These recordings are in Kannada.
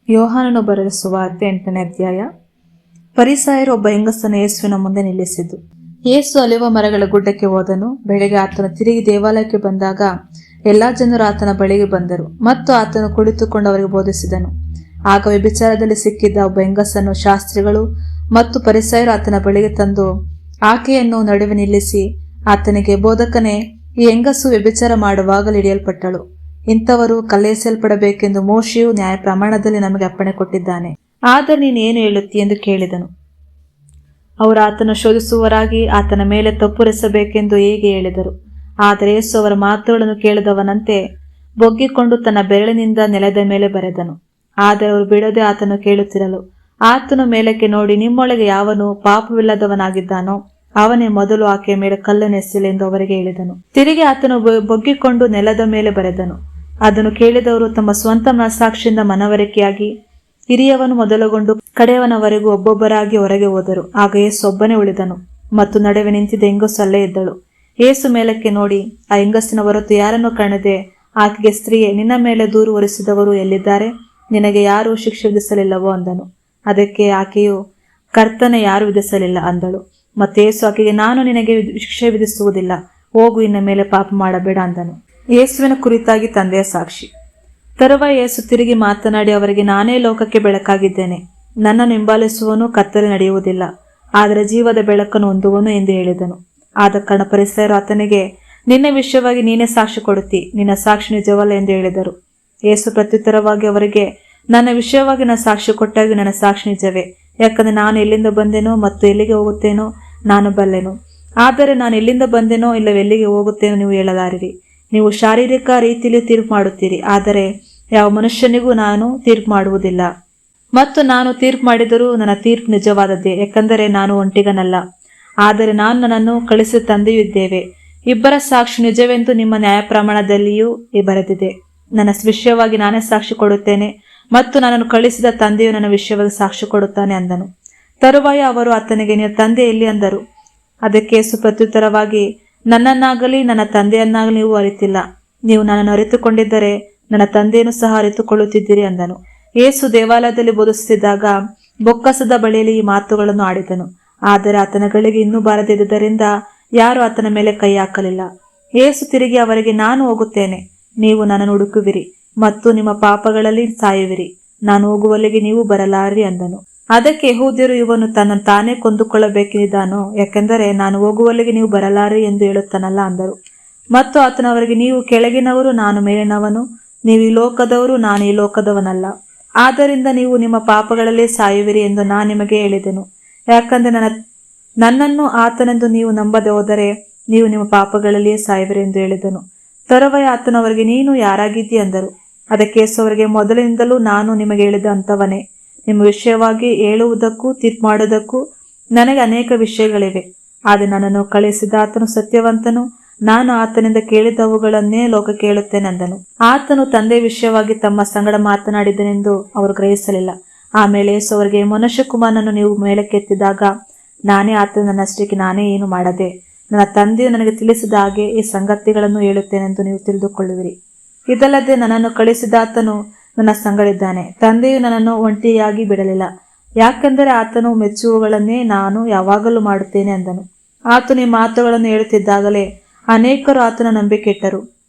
ಯೋಹಾನನು ಬರೆದ ಸುವಾರ್ತೆ 8ನೇ ಅಧ್ಯಾಯ. ಫರಿಸಾಯರು ಒಬ್ಬ ಹೆಂಗಸನ್ನು ಯೇಸುವಿನ ಮುಂದೆ ನಿಲ್ಲಿಸಿದ್ದು. ಯೇಸು ಅಲಿವ ಮರಗಳ ಗುಡ್ಡಕ್ಕೆ ಹೋದನು. ಬೆಳಗ್ಗೆ ಆತನು ತಿರುಗಿ ದೇವಾಲಯಕ್ಕೆ ಬಂದಾಗ ಎಲ್ಲಾ ಜನರು ಆತನ ಬಳಿಗೆ ಬಂದರು ಮತ್ತು ಆತನು ಕುಳಿತುಕೊಂಡು ಅವರಿಗೆ ಬೋಧಿಸಿದನು. ಆಗ ವ್ಯಭಿಚಾರದಲ್ಲಿ ಸಿಕ್ಕಿದ್ದ ಒಬ್ಬ ಹೆಂಗಸನ್ನು ಶಾಸ್ತ್ರಿಗಳು ಮತ್ತು ಫರಿಸಾಯರು ಆತನ ಬಳಿಗೆ ತಂದು ಆಕೆಯನ್ನು ನಡುವೆ ನಿಲ್ಲಿಸಿ ಆತನಿಗೆ, ಬೋಧಕನೇ, ಈ ಹೆಂಗಸು ವ್ಯಭಿಚಾರ ಮಾಡುವಾಗಲೇ ಹಿಡಿಯಲ್ಪಟ್ಟಳು. ಇಂಥವರು ಕಲ್ಲೆಸೆಯಲ್ಪಡಬೇಕೆಂದು ಮೋಶೆಯು ನ್ಯಾಯ ಪ್ರಮಾಣದಲ್ಲಿ ನಮಗೆ ಅಪ್ಪಣೆ ಕೊಟ್ಟಿದ್ದಾನೆ. ಆದರೆ ನೀನು ಏನು ಹೇಳುತ್ತಿ ಎಂದು ಕೇಳಿದನು. ಅವರು ಆತನ ಶೋಧಿಸುವವರಾಗಿ ಆತನ ಮೇಲೆ ತಪ್ಪುರೆಸಬೇಕೆಂದು ಹೀಗೆ ಹೇಳಿದರು. ಆದರೆ ಯೇಸು ಅವರ ಮಾತುಗಳನ್ನು ಕೇಳಿದವನಂತೆ ಬೊಗ್ಗಿಕೊಂಡು ತನ್ನ ಬೆರಳಿನಿಂದ ನೆಲದ ಮೇಲೆ ಬರೆದನು. ಆದರೆ ಅವರು ಬಿಡದೆ ಆತನು ಕೇಳುತ್ತಿರಲು ಆತನು ಮೇಲಕ್ಕೆ ನೋಡಿ, ನಿಮ್ಮೊಳಗೆ ಯಾವನು ಪಾಪವಿಲ್ಲದವನಾಗಿದ್ದಾನೋ ಅವನೇ ಮೊದಲು ಆಕೆಯ ಮೇಲೆ ಕಲ್ಲನ್ನು ಎಸೆಯಲಿ ಎಂದು ಅವರಿಗೆ ಹೇಳಿದನು. ತಿರುಗಿ ಆತನು ಬೊಗ್ಗಿಕೊಂಡು ನೆಲದ ಮೇಲೆ ಬರೆದನು. ಅದನ್ನು ಕೇಳಿದವರು ತಮ್ಮ ಸ್ವಂತ ಮನಸ್ಸಾಕ್ಷಿಯಿಂದ ಮನವರಿಕೆಯಾಗಿ ಹಿರಿಯವನು ಮೊದಲುಗೊಂಡು ಕಡೆಯವನವರೆಗೂ ಒಬ್ಬೊಬ್ಬರಾಗಿ ಹೊರಗೆ ಹೋದರು. ಆಗ ಯೇಸು ಒಬ್ಬನೇ ಉಳಿದನು ಮತ್ತು ನಡುವೆ ನಿಂತಿದ್ದ ಹೆಂಗಸು ಅಲ್ಲೇ ಇದ್ದಳು. ಯೇಸು ಮೇಲಕ್ಕೆ ನೋಡಿ ಆ ಹೆಂಗಸಿನ ಹೊರತು ಯಾರನ್ನು ಕಾಣದೆ ಆಕೆಗೆ, ಸ್ತ್ರೀಯೇ, ನಿನ್ನ ಮೇಲೆ ದೂರು ಹೊರಿಸಿದವರು ಎಲ್ಲಿದ್ದಾರೆ? ನಿನಗೆ ಯಾರೂ ಶಿಕ್ಷೆ ವಿಧಿಸಲಿಲ್ಲವೋ ಅಂದನು. ಅದಕ್ಕೆ ಆಕೆಯು, ಕರ್ತನೇ, ಯಾರು ವಿಧಿಸಲಿಲ್ಲ ಅಂದಳು. ಮತ್ತೆ ಯೇಸು ಆಕೆಗೆ, ನಾನು ನಿನಗೆ ಶಿಕ್ಷೆ ವಿಧಿಸುವುದಿಲ್ಲ, ಹೋಗು, ಇನ್ನ ಮೇಲೆ ಪಾಪ ಮಾಡಬೇಡ ಅಂದನು. ಯೇಸುವಿನ ಕುರಿತಾಗಿ ತಂದೆಯ ಸಾಕ್ಷಿ. ತರುವಾಯ ಯೇಸು ತಿರುಗಿ ಮಾತನಾಡಿ ಅವರಿಗೆ, ನಾನೇ ಲೋಕಕ್ಕೆ ಬೆಳಕಾಗಿದ್ದೇನೆ. ನನ್ನನ್ನು ಹಿಂಬಾಲಿಸುವವನು ಕತ್ತಲೆ ನಡೆಯುವುದಿಲ್ಲ, ಆದರೆ ಜೀವದ ಬೆಳಕನ್ನು ಹೊಂದುವನು ಎಂದು ಹೇಳಿದನು. ಆದ ಕಾರಣ ಫರಿಸಾಯರು ಆತನಿಗೆ, ನಿನ್ನ ವಿಷಯವಾಗಿ ನೀನೇ ಸಾಕ್ಷಿ ಕೊಡುತ್ತಿ, ನಿನ್ನ ಸಾಕ್ಷಿ ನಿಜವಲ್ಲ ಎಂದು ಹೇಳಿದರು. ಯೇಸು ಪ್ರತ್ಯುತ್ತರವಾಗಿ ಅವರಿಗೆ, ನನ್ನ ವಿಷಯವಾಗಿ ನಾನು ಸಾಕ್ಷಿ ಕೊಟ್ಟಾಗ ನನ್ನ ಸಾಕ್ಷಿ ನಿಜವೇ. ಯಾಕಂದರೆ ನಾನು ಎಲ್ಲಿಂದ ಬಂದೆನೋ ಮತ್ತು ಎಲ್ಲಿಗೆ ಹೋಗುತ್ತೇನೋ ನಾನು ಬಲ್ಲೆನು. ಆದರೆ ನಾನು ಎಲ್ಲಿಂದ ಬಂದೆನೋ ಇಲ್ಲವೆಲ್ಲಿಗೆ ಹೋಗುತ್ತೇನೋ ನೀವು ಹೇಳಲಾರಿರಿ. ನೀವು ಶಾರೀರಿಕ ರೀತಿಯಲ್ಲಿ ತೀರ್ಪು ಮಾಡುತ್ತೀರಿ, ಆದರೆ ಯಾವ ಮನುಷ್ಯನಿಗೂ ನಾನು ತೀರ್ಪು ಮಾಡುವುದಿಲ್ಲ. ಮತ್ತು ನಾನು ತೀರ್ಪು ಮಾಡಿದರೂ ನನ್ನ ತೀರ್ಪು ನಿಜವಾದದ್ದೇ, ಯಾಕಂದರೆ ನಾನು ಒಂಟಿಗನಲ್ಲ, ಆದರೆ ನಾನು ನನ್ನನ್ನು ಕಳಿಸಿದ ತಂದೆಯೂ ಇದ್ದೇವೆ. ಇಬ್ಬರ ಸಾಕ್ಷಿ ನಿಜವೆಂದು ನಿಮ್ಮ ನ್ಯಾಯಪ್ರಮಾಣದಲ್ಲಿಯೂ ಬರೆದಿದೆ. ನನ್ನ ವಿಷಯವಾಗಿ ನಾನೇ ಸಾಕ್ಷಿ ಕೊಡುತ್ತೇನೆ ಮತ್ತು ನನ್ನನ್ನು ಕಳಿಸಿದ ತಂದೆಯು ನನ್ನ ವಿಷಯವಾಗಿ ಸಾಕ್ಷಿ ಕೊಡುತ್ತಾನೆ ಅಂದನು. ತರುವಾಯ ಅವರು ಆತನಿಗೆ, ನಿನ್ನ ತಂದೆ ಎಲ್ಲಿ ಅಂದರು. ಅದಕ್ಕೆ ಯೇಸು ಪ್ರತ್ಯುತ್ತರವಾಗಿ, ನನ್ನನ್ನಾಗಲಿ ನನ್ನ ತಂದೆಯನ್ನಾಗಲಿ ನೀವು ಅರಿತಿಲ್ಲ. ನೀವು ನನ್ನನ್ನು ಅರಿತುಕೊಂಡಿದ್ದರೆ ನನ್ನ ತಂದೆಯನ್ನು ಸಹ ಅರಿತುಕೊಳ್ಳುತ್ತಿದ್ದೀರಿ ಅಂದನು. ಯೇಸು ದೇವಾಲಯದಲ್ಲಿ ಬೋಧಿಸುತ್ತಿದ್ದಾಗ ಬೊಕ್ಕಸದ ಬಳಿಯಲ್ಲಿ ಈ ಮಾತುಗಳನ್ನು ಆಡಿದನು. ಆದರೆ ಆತನ ಗಳಿಗೆ ಇನ್ನೂ ಬಾರದಿದ್ದುದರಿಂದ ಯಾರು ಆತನ ಮೇಲೆ ಕೈ ಹಾಕಲಿಲ್ಲ. ಯೇಸು ತಿರುಗಿ ಅವರಿಗೆ, ನಾನು ಹೋಗುತ್ತೇನೆ, ನೀವು ನನ್ನನ್ನು ಹುಡುಕುವಿರಿ ಮತ್ತು ನಿಮ್ಮ ಪಾಪಗಳಲ್ಲಿ ಸಾಯುವಿರಿ. ನಾನು ಹೋಗುವಲ್ಲಿಗೆ ನೀವು ಬರಲಾರಿ ಅಂದನು. ಅದಕ್ಕೆ ಯೆಹೂದ್ಯರು, ಇವನು ತನ್ನನ್ನು ತಾನೇ ಕೊಂದುಕೊಳ್ಳಬೇಕಿದ್ದಾನೋ, ಯಾಕೆಂದರೆ ನಾನು ಹೋಗುವಲ್ಲಿಗೆ ನೀವು ಬರಲಾರಿ ಎಂದು ಹೇಳುತ್ತಾನಲ್ಲ ಅಂದರು. ಮತ್ತು ಆತನು ಅವರಿಗೆ, ನೀವು ಕೆಳಗಿನವರು, ನಾನು ಮೇಲಿನವನು. ನೀವು ಈ ಲೋಕದವರು, ನಾನು ಈ ಲೋಕದವನಲ್ಲ. ಆದ್ದರಿಂದ ನೀವು ನಿಮ್ಮ ಪಾಪಗಳಲ್ಲೇ ಸಾಯುವಿರಿ ಎಂದು ನಾನು ನಿಮಗೆ ಹೇಳಿದೆನು. ಯಾಕಂದರೆ ನನ್ನನ್ನು ಆತನೆಂದು ನೀವು ನಂಬದೆ ಹೋದರೆ ನೀವು ನಿಮ್ಮ ಪಾಪಗಳಲ್ಲಿಯೇ ಸಾಯುವಿರಿ ಎಂದು ಹೇಳಿದನು. ತರುವಾಯ ಆತನು ಅವರಿಗೆ, ನೀನು ಯಾರಾಗಿದ್ದೀ ಅಂದರು. ಅದಕ್ಕೆ ಯೇಸು ಅವರಿಗೆ, ಮೊದಲಿನಿಂದಲೂ ನಾನು ನಿಮಗೆ ಹೇಳಿದ ಅಂಥವನೇ. ನಿಮ್ಮ ವಿಷಯವಾಗಿ ಹೇಳುವುದಕ್ಕೂ ತೀರ್ಪು ಮಾಡುವುದಕ್ಕೂ ನನಗೆ ಅನೇಕ ವಿಷಯಗಳಿವೆ. ಆದರೆ ನನ್ನನ್ನು ಕಳಿಸಿದ ಆತನು ಸತ್ಯವಂತನು, ನಾನು ಆತನಿಂದ ಕೇಳಿದವುಗಳನ್ನೇ ಲೋಕಕ್ಕೆ ಹೇಳುತ್ತೇನೆ ಅಂದನು. ಆತನು ತಂದೆಯ ವಿಷಯವಾಗಿ ತಮ್ಮ ಸಂಗಡ ಮಾತನಾಡಿದನೆಂದು ಅವರು ಗ್ರಹಿಸಲಿಲ್ಲ. ಆಮೇಲೆ ಯೇಸು ಅವರಿಗೆ, ಮನುಷ್ಯಕುಮಾರನನ್ನು ನೀವು ಮೇಲಕ್ಕೆತ್ತಿದಾಗ ನಾನೇ ಆತನು, ನನ್ನಷ್ಟಕ್ಕೆ ನಾನೇ ಏನು ಮಾಡದೆ ನನ್ನ ತಂದೆಯು ನನಗೆ ತಿಳಿಸಿದ ಹಾಗೆ ಈ ಸಂಗತಿಗಳನ್ನು ಹೇಳುತ್ತೇನೆಂದು ನೀವು ತಿಳಿದುಕೊಳ್ಳುವಿರಿ. ಇದಲ್ಲದೆ ನನ್ನನ್ನು ಕಳಿಸಿದಾತನು ನನ್ನ ಸಂಗಡಿದ್ದಾನೆ. ತಂದೆಯು ನನ್ನನ್ನು ಒಂಟಿಯಾಗಿ ಬಿಡಲಿಲ್ಲ, ಯಾಕೆಂದರೆ ಆತನು ಮೆಚ್ಚುವುಗಳನ್ನೇ ನಾನು ಯಾವಾಗಲೂ ಮಾಡುತ್ತೇನೆ ಅಂದನು. ಆತನು ಈ ಮಾತುಗಳನ್ನು ಹೇಳುತ್ತಿದ್ದಾಗಲೇ ಅನೇಕರು ಆತನ ನಂಬಿಕೆ ಇಟ್ಟರು.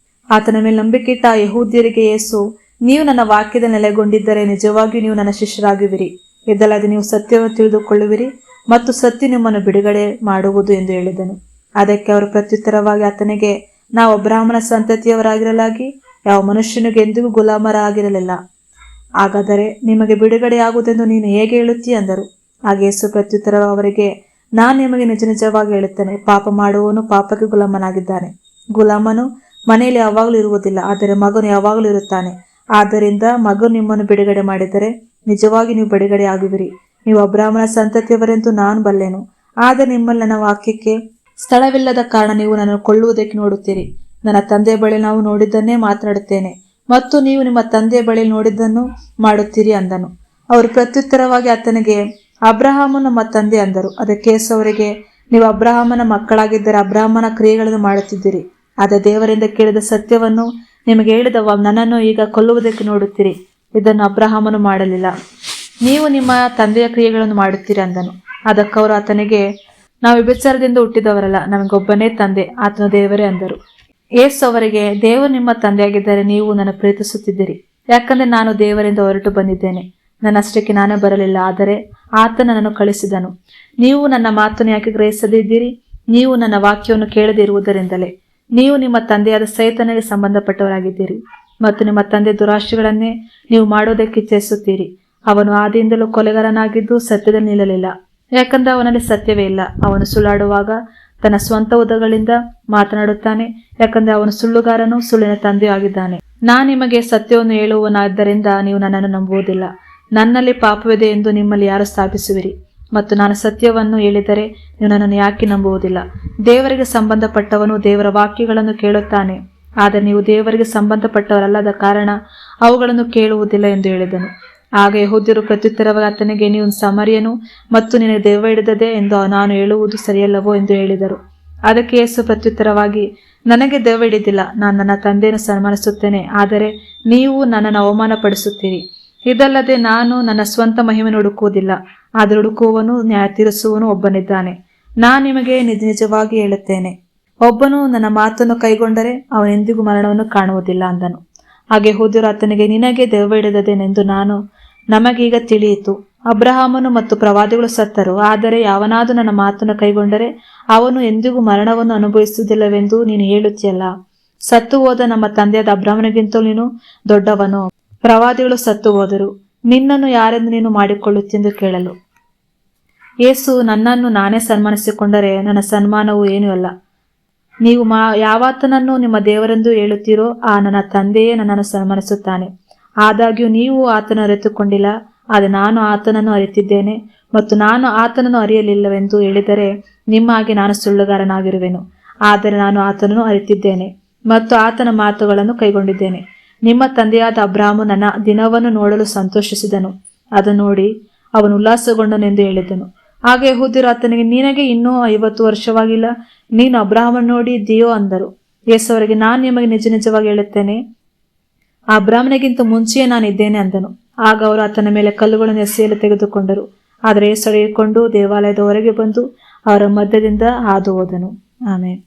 ಆತನ ಮೇಲೆ ನಂಬಿಕೆ ಇಟ್ಟ ಆ ಯೆಹೂದ್ಯರಿಗೆ ಯೇಸು, ನೀವು ನನ್ನ ವಾಕ್ಯದ ನೆಲೆಗೊಂಡಿದ್ದರೆ ನಿಜವಾಗಿಯೂ ನೀವು ನನ್ನ ಶಿಷ್ಯರಾಗುವಿರಿ. ಇದಲ್ಲದೆ ನೀವು ಸತ್ಯವನ್ನು ತಿಳಿದುಕೊಳ್ಳುವಿರಿ ಮತ್ತು ಸತ್ಯ ನಿಮ್ಮನ್ನು ಬಿಡುಗಡೆ ಮಾಡುವುದು ಎಂದು ಹೇಳಿದನು. ಅದಕ್ಕೆ ಅವರು ಪ್ರತ್ಯುತ್ತರವಾಗಿ ಆತನಿಗೆ, ನಾವು ಅಬ್ರಹಾಮನ ಸಂತತಿಯವರಾಗಿರಲಾಗಿ ಯಾವ ಮನುಷ್ಯನಿಗೆ ಎಂದಿಗೂ ಗುಲಾಮರಾಗಿರಲಿಲ್ಲ. ಹಾಗಾದರೆ ನಿಮಗೆ ಬಿಡುಗಡೆಯಾಗುವುದೆಂದು ನೀನು ಹೇಗೆ ಹೇಳುತ್ತೀ ಅಂದರು. ಆಗ ಯೇಸು ಪ್ರತ್ಯುತ್ತರ ಅವರಿಗೆ, ನಾನು ನಿಮಗೆ ನಿಜ ನಿಜವಾಗಿ ಹೇಳುತ್ತೇನೆ, ಪಾಪ ಮಾಡುವವನು ಪಾಪಕ್ಕೆ ಗುಲಾಮನಾಗಿದ್ದಾನೆ. ಗುಲಾಮನು ಮನೆಯಲ್ಲಿ ಯಾವಾಗಲೂ ಇರುವುದಿಲ್ಲ, ಆದರೆ ಮಗನು ಯಾವಾಗಲೂ ಇರುತ್ತಾನೆ. ಆದ್ದರಿಂದ ಮಗನು ನಿಮ್ಮನ್ನು ಬಿಡುಗಡೆ ಮಾಡಿದರೆ ನಿಜವಾಗಿ ನೀವು ಬಿಡುಗಡೆ ಆಗುವಿರಿ. ನೀವು ಅಬ್ರಹಾಮನ ಸಂತತಿಯವರೆಂದು ನಾನು ಬಲ್ಲೆನು, ಆದರೆ ನಿಮ್ಮಲ್ಲಿ ನನ್ನ ವಾಕ್ಯಕ್ಕೆ ಸ್ಥಳವಿಲ್ಲದ ಕಾರಣ ನೀವು ನನ್ನನ್ನು ಕೊಲ್ಲುವುದಕ್ಕೆ ನೋಡುತ್ತೀರಿ. ನನ್ನ ತಂದೆಯ ಬಳಿ ನಾವು ನೋಡಿದ್ದನ್ನೇ ಮಾತನಾಡುತ್ತೇನೆ ಮತ್ತು ನೀವು ನಿಮ್ಮ ತಂದೆಯ ಬಳಿ ನೋಡಿದ್ದನ್ನು ಮಾಡುತ್ತೀರಿ ಅಂದನು. ಅವರು ಪ್ರತ್ಯುತ್ತರವಾಗಿ ಆತನಿಗೆ, ಅಬ್ರಹಾಮನು ನಮ್ಮ ತಂದೆ ಅಂದರು. ಅದಕ್ಕೆ ಯೇಸು ಅವರಿಗೆ, ನೀವು ಅಬ್ರಹಾಮನ ಮಕ್ಕಳಾಗಿದ್ದರೆ ಅಬ್ರಹಾಮನ ಕ್ರಿಯೆಗಳನ್ನು ಮಾಡುತ್ತಿದ್ದೀರಿ. ಆದರೆ ದೇವರಿಂದ ಕೇಳಿದ ಸತ್ಯವನ್ನು ನಿಮಗೆ ಹೇಳಿದವ ನನ್ನನ್ನು ಈಗ ಕೊಲ್ಲುವುದಕ್ಕೆ ನೋಡುತ್ತೀರಿ. ಇದನ್ನು ಅಬ್ರಹಾಮನು ಮಾಡಲಿಲ್ಲ. ನೀವು ನಿಮ್ಮ ತಂದೆಯ ಕ್ರಿಯೆಗಳನ್ನು ಮಾಡುತ್ತೀರಿ ಅಂದನು. ಅದಕ್ಕವರು ಆತನಿಗೆ, ನಾವು ವ್ಯಭಿಚಾರದಿಂದ ಹುಟ್ಟಿದವರಲ್ಲ, ನಮಗೊಬ್ಬನೇ ತಂದೆ, ಆತನು ದೇವರೇ ಅಂದರು. ಯೇಸು ಅವರಿಗೆ, ದೇವರು ನಿಮ್ಮ ತಂದೆಯಾಗಿದ್ದರೆ ನೀವು ನನ್ನ ಪ್ರೀತಿಸುತ್ತಿದ್ದೀರಿ, ಯಾಕಂದರೆ ನಾನು ದೇವರಿಂದ ಹೊರಟು ಬಂದಿದ್ದೇನೆ. ನನ್ನಷ್ಟಕ್ಕೆ ನಾನೇ ಬರಲಿಲ್ಲ, ಆದರೆ ಆತ ನನ್ನನ್ನು ಕಳಿಸಿದನು. ನೀವು ನನ್ನ ಮಾತನ್ನು ಯಾಕೆ ಗ್ರಹಿಸದಿದ್ದೀರಿ? ನೀವು ನನ್ನ ವಾಕ್ಯವನ್ನು ಕೇಳದೇ ಇರುವುದರಿಂದಲೇ. ನೀವು ನಿಮ್ಮ ತಂದೆಯಾದ ಸೈತಾನನಿಗೆ ಸಂಬಂಧಪಟ್ಟವರಾಗಿದ್ದೀರಿ ಮತ್ತು ನಿಮ್ಮ ತಂದೆ ದುರಾಶೆಗಳನ್ನೇ ನೀವು ಮಾಡೋದಕ್ಕೆ ಇಚ್ಛಿಸುತ್ತೀರಿ. ಅವನು ಆದಿಯಿಂದಲೂ ಕೊಲೆಗಾರನಾಗಿದ್ದು ಸತ್ಯದಲ್ಲಿ ನಿಲ್ಲಲಿಲ್ಲ, ಯಾಕಂದ್ರೆ ಅವನಲ್ಲಿ ಸತ್ಯವೇ ಇಲ್ಲ. ಅವನು ಸುಳ್ಳಾಡುವಾಗ ತನ್ನ ಸ್ವಂತ ಉದಗಳಿಂದ ಮಾತನಾಡುತ್ತಾನೆ, ಯಾಕಂದ್ರೆ ಅವನು ಸುಳ್ಳುಗಾರನು, ಸುಳ್ಳಿನ ತಂದೆಯೂ ಆಗಿದ್ದಾನೆ. ನಾನು ನಿಮಗೆ ಸತ್ಯವನ್ನು ಹೇಳುವನಾದ್ದರಿಂದ ನೀವು ನನ್ನನ್ನು ನಂಬುವುದಿಲ್ಲ. ನನ್ನಲ್ಲಿ ಪಾಪವಿದೆ ಎಂದು ನಿಮ್ಮಲ್ಲಿ ಯಾರು ಸ್ಥಾಪಿಸುವಿರಿ? ಮತ್ತು ನಾನು ಸತ್ಯವನ್ನು ಹೇಳಿದರೆ ನೀವು ನನ್ನನ್ನು ಯಾಕೆ ನಂಬುವುದಿಲ್ಲ? ದೇವರಿಗೆ ಸಂಬಂಧಪಟ್ಟವನು ದೇವರ ವಾಕ್ಯಗಳನ್ನು ಕೇಳುತ್ತಾನೆ, ಆದರೆ ನೀವು ದೇವರಿಗೆ ಸಂಬಂಧಪಟ್ಟವರಲ್ಲದ ಕಾರಣ ಅವುಗಳನ್ನು ಕೇಳುವುದಿಲ್ಲ ಎಂದು ಹೇಳಿದನು. ಆಗ ಯೆಹೂದ್ಯರು ಪ್ರತ್ಯುತ್ತರವಾಗಿ ಆತನಿಗೆ, ನೀವು ಸಮಾರ್ಯನು ಮತ್ತು ನಿನಗೆ ದೆವ್ವ ಹಿಡಿದದೆ ಎಂದು ನಾನು ಹೇಳುವುದು ಸರಿಯಲ್ಲವೋ ಎಂದು ಹೇಳಿದರು. ಅದಕ್ಕೆ ಯೇಸು ಪ್ರತ್ಯುತ್ತರವಾಗಿ, ನನಗೆ ದೆವ್ವ ಹಿಡಿದಿಲ್ಲ, ನಾನು ನನ್ನ ತಂದೆಯನ್ನು ಸನ್ಮಾನಿಸುತ್ತೇನೆ, ಆದರೆ ನೀವು ನನ್ನನ್ನು ಅವಮಾನಪಡಿಸುತ್ತೀರಿ. ಇದಲ್ಲದೆ ನಾನು ನನ್ನ ಸ್ವಂತ ಮಹಿಮೆಯನ್ನು ಹುಡುಕುವುದಿಲ್ಲ, ಆದರೆ ಹುಡುಕುವವನು ನ್ಯಾಯ ತೀರಿಸುವವನು ಒಬ್ಬನಿದ್ದಾನೆ. ನಾನು ನಿಮಗೆ ನಿಜ ನಿಜವಾಗಿ ಹೇಳುತ್ತೇನೆ, ಒಬ್ಬನು ನನ್ನ ಮಾತನ್ನು ಕೈಗೊಂಡರೆ ಅವನೆಂದಿಗೂ ಮರಣವನ್ನು ಕಾಣುವುದಿಲ್ಲ ಅಂದನು. ಹಾಗೆ ಯೆಹೂದ್ಯರು ಆತನಿಗೆ, ನಿನಗೆ ದೆವ್ವ ಹಿಡಿದದೆನೆಂದು ನಮಗೀಗ ತಿಳಿಯಿತು. ಅಬ್ರಹಾಮನು ಮತ್ತು ಪ್ರವಾದಿಗಳು ಸತ್ತರು, ಆದರೆ ಯಾವನಾದರೂ ನನ್ನ ಮಾತನ್ನು ಕೈಗೊಂಡರೆ ಅವನು ಎಂದಿಗೂ ಮರಣವನ್ನು ಅನುಭವಿಸುವುದಿಲ್ಲವೆಂದು ನೀನು ಹೇಳುತ್ತೀಯಲ್ಲ. ಸತ್ತು ಹೋದ ನಮ್ಮ ತಂದೆಯಾದ ಅಬ್ರಹಾಮನಿಗಿಂತಲೂ ನೀನು ದೊಡ್ಡವನು. ಪ್ರವಾದಿಗಳು ಸತ್ತು ಹೋದರು, ನಿನ್ನನ್ನು ಯಾರೆಂದು ನೀನು ಮಾಡಿಕೊಳ್ಳುತ್ತೆಂದು ಕೇಳಲು, ಯೇಸು, ನನ್ನನ್ನು ನಾನೇ ಸನ್ಮಾನಿಸಿಕೊಂಡರೆ ನನ್ನ ಸನ್ಮಾನವು ಏನೂ ಅಲ್ಲ. ನೀವು ಯಾವಾತನನ್ನು ನಿಮ್ಮ ದೇವರೆಂದು ಹೇಳುತ್ತೀರೋ ಆ ನನ್ನ ತಂದೆಯೇ ನನ್ನನ್ನು ಸನ್ಮಾನಿಸುತ್ತಾನೆ. ಆದಾಗ್ಯೂ ನೀವು ಆತನನ್ನು ಅರಿತುಕೊಂಡಿಲ್ಲ, ಆದರೆ ನಾನು ಆತನನ್ನು ಅರಿತಿದ್ದೇನೆ ಮತ್ತು ನಾನು ಆತನನ್ನು ಅರಿಯಲಿಲ್ಲವೆಂದು ಹೇಳಿದರೆ ನಿಮ್ಮ ಹಾಗೆ ನಾನು ಸುಳ್ಳುಗಾರನಾಗಿರುವೆನು. ಆದರೆ ನಾನು ಆತನನ್ನು ಅರಿತಿದ್ದೇನೆ ಮತ್ತು ಆತನ ಮಾತುಗಳನ್ನು ಕೈಗೊಂಡಿದ್ದೇನೆ. ನಿಮ್ಮ ತಂದೆಯಾದ ಅಬ್ರಹಾಮು ನನ್ನ ದಿನವನ್ನು ನೋಡಲು ಸಂತೋಷಿಸಿದನು, ಅದನ್ನು ನೋಡಿ ಅವನು ಉಲ್ಲಾಸಗೊಂಡನು ಎಂದು ಹೇಳಿದನು. ಆಗ ಯೆಹೂದ್ಯರು ಆತನಿಗೆ, ನಿನಗೆ ಇನ್ನೂ 50 ವರ್ಷವಾಗಿಲ್ಲ, ನೀನು ಅಬ್ರಹಾಮನ್ನು ನೋಡಿ ಇದ್ದೀಯೋ ಅಂದರು. ಯೇಸು ಅವರಿಗೆ, ನಾನು ನಿಮಗೆ ನಿಜ ನಿಜವಾಗಿ ಹೇಳುತ್ತೇನೆ, ಅಬ್ರಹಾಮನಿಗಿಂತ ಮುಂಚೆಯೇ ನಾನು ಇದ್ದೇನೆ ಅಂದನು. ಆಗ ಅವರು ಆತನ ಮೇಲೆ ಕಲ್ಲುಗಳನ್ನು ಎಸೆಯಲು ತೆಗೆದುಕೊಂಡರು. ಆದರೆ ಯೇಸು ಹಿಡಿದುಕೊಂಡು ದೇವಾಲಯದ ಹೊರಗೆ ಬಂದು ಅವರ ಮಧ್ಯದಿಂದ ಹಾದು ಹೋದನು. ಆಮೇಲೆ